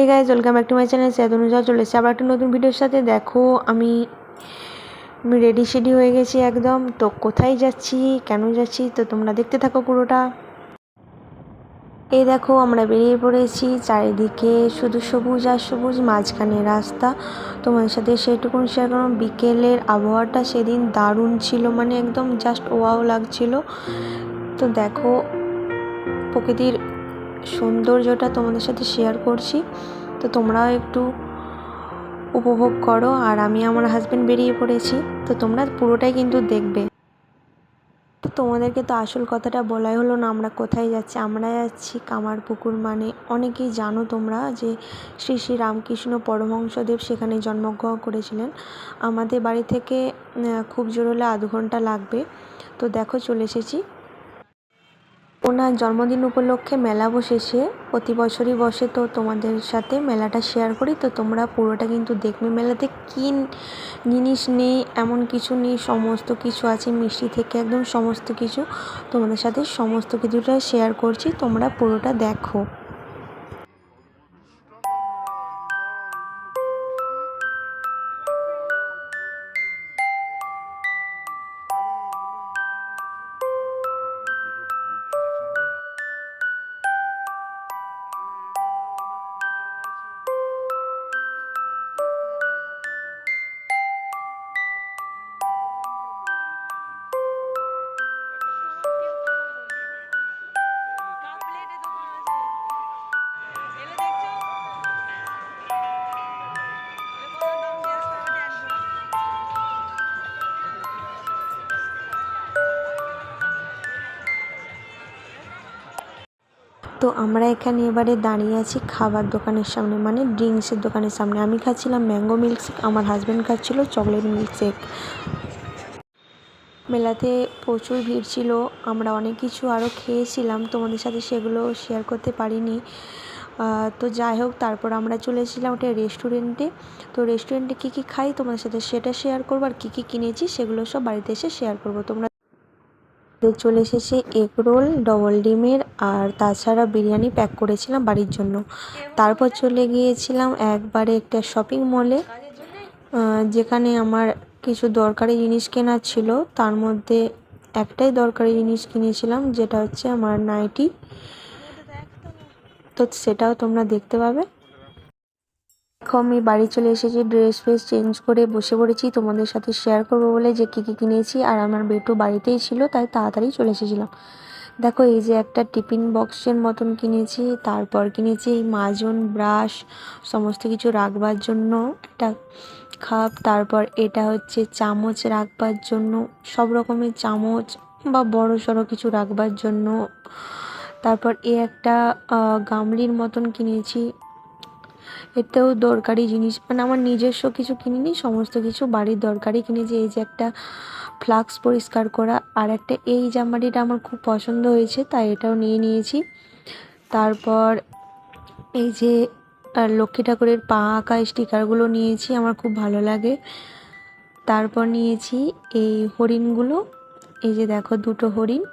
Guys, welcome back to my channel. Anuja চলে এসেছে আবার একটা নতুন ভিডিওর সাথে। দেখো আমি রেডি হয়ে গেছি একদম। তো কোথায় যাচ্ছি, কেন যাচ্ছি, তো তোমরা দেখতে থাকো পুরোটা। এই দেখো আমরা বেরিয়ে পড়েছি, চারিদিকে শুধু সবুজ আর সবুজ, মাঝখানে রাস্তা। তোমাদের সাথে সেইটুকুন শেয়ার করলাম। বিকেলের আবহাওয়াটা সেদিন দারুণ ছিল, মানে একদম জাস্ট ওয়াও লাগছিল। তো দেখো প্রকৃতির সৌন্দর্যটা তোমাদের সাথে শেয়ার করছি, তো তোমরাও একটু উপভোগ করো। আর আমি আমার হাজব্যান্ড বেরিয়ে পড়েছি, তো তোমরা পুরোটাই কিন্তু দেখবে। তো তোমাদেরকে তো আসল কথাটা বলাই হলো না, আমরা কোথায় যাচ্ছি। আমরা যাচ্ছি কামারপুকুর, মানে অনেকেই জানো তোমরা যে শ্রী শ্রী রামকৃষ্ণ পরমহংসদেব সেখানে জন্মগ্রহণ করেছিলেন। আমাদের বাড়ি থেকে খুব জোর হলে আধ ঘন্টা লাগবে। তো দেখো চলে এসেছি। ওনার জন্মদিন উপলক্ষে মেলা বসেছে, প্রতি বছরই বসে। তো তোমাদের সাথে মেলাটা শেয়ার করি, তো তোমরা পুরোটা কিন্তু দেখবে। মেলাতে কী জিনিস নেই এমন কিছু নেই, সমস্ত কিছু আছে, মিষ্টি থেকে একদম সমস্ত কিছু। তোমাদের সাথে সমস্ত কিছুটা শেয়ার করছি, তোমরা পুরোটা দেখো। তো আমরা এখানে এবারে দাঁড়িয়ে আছি খাবার দোকানের সামনে, মানে ড্রিঙ্কসের দোকানের সামনে। আমি খাচ্ছিলাম ম্যাঙ্গো মিল্কশেক, আমার হাজব্যান্ড খাচ্ছিল চকলেট মিল্কশেক। মেলাতে প্রচুর ভিড় ছিল, আমরা অনেক কিছু আরও খেয়েছিলাম, তোমাদের সাথে সেগুলো শেয়ার করতে পারিনি। তো যাই হোক, তারপর আমরা চলে এসেছিলাম একটা রেস্টুরেন্টে। তো রেস্টুরেন্টে কী কী খাই তোমাদের সাথে সেটা শেয়ার করবো, আর কী কী কিনেছি সেগুলো সব বাড়িতে এসে শেয়ার করবো। তোমরা চলে এসেছে এগ রোল, ডবল ডিমের, আর তাছাড়া বিরিয়ানি প্যাক করেছিলাম বাড়ির জন্য। তারপর চলে গিয়েছিলাম একবারে একটা শপিং মলে, যেখানে আমার কিছু দরকারি জিনিস কেনার ছিল। তার মধ্যে একটাই দরকারি জিনিস কিনেছিলাম, যেটা হচ্ছে আমার নাইটি। তো সেটাও তোমরা দেখতে পাবে। দেখো আমি বাড়ি চলে এসেছি, ড্রেস ফ্রেস চেঞ্জ করে বসে পড়েছি তোমাদের সাথে শেয়ার করবো বলে যে কী কী কিনেছি। আর আমার বেটু বাড়িতেই ছিল, তাই তাড়াতাড়ি চলে এসেছিলাম। দেখো এই যে একটা টিফিন বক্সের মতন কিনেছি, তারপর কিনেছি মাজন, ব্রাশ, সমস্ত কিছু রাখবার জন্য একটা কাপ। তারপর এটা হচ্ছে চামচ রাখবার জন্য, সব রকমের চামচ বা বড় সড়ো কিছু রাখবার জন্য। তারপর একটা গামলির মতন কিনেছি, এতেও দরকারি জিনিস, মানে আমার নিজস্ব কিছু কিনিনি, সমস্ত কিছু বাড়ির দরকারি কিনেছি। এই যে একটা ফ্লাক্স পরিষ্কার করা, আর একটা এই জামাটিটা আমার খুব পছন্দ হয়েছে, তাই এটাও নিয়ে নিয়েছি। তারপর এই যে লক্ষ্মী ঠাকুরের পা আঁকা স্টিকারগুলো নিয়েছি, আমার খুব ভালো লাগে। তারপর নিয়েছি এই হরিণগুলো, এই যে দেখো দুটো হরিণ,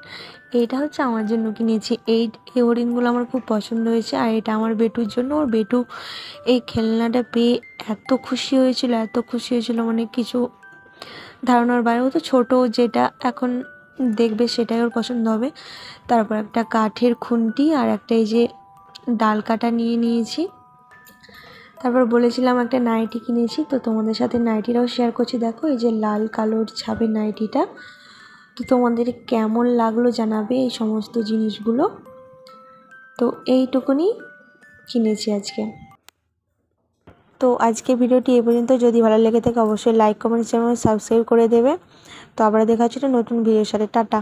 এইটা হচ্ছে আমার জন্য কিনেছি। এই হরিণগুলো আমার খুব পছন্দ হয়েছে, আর এটা আমার বেটুর জন্য। ওর বেটু এই খেলনাটা পেয়ে এত খুশি হয়েছিল, মানে কিছু ধারণার বাইরেও। তো ছোটো যেটা এখন দেখবে সেটাই ওর পছন্দ হবে। তারপর একটা কাঠের খুন্তি আর একটা এই যে ডাল কাটা নিয়ে নিয়েছি। তারপর বলেছিলাম একটা নাইটি কিনেছি, তো তোমাদের সাথে নাইটিটাও শেয়ার করছি। দেখো এই যে লাল কালোর ছাপের নাইটিটা, তো তোমাদের কেমন লাগলো জানাবে এই সমস্ত জিনিসগুলো। তো এইটুকুনি কিনেছি আজকে। তো আজকে ভিডিওটি এই পর্যন্ত। যদি ভালো লেগে থাকে অবশ্যই লাইক, কমেন্ট, চ্যানেল সাবস্ক্রাইব করে দেবে। তো আবার দেখা হচ্ছে নতুন ভিডিওর সাথে। টাটা।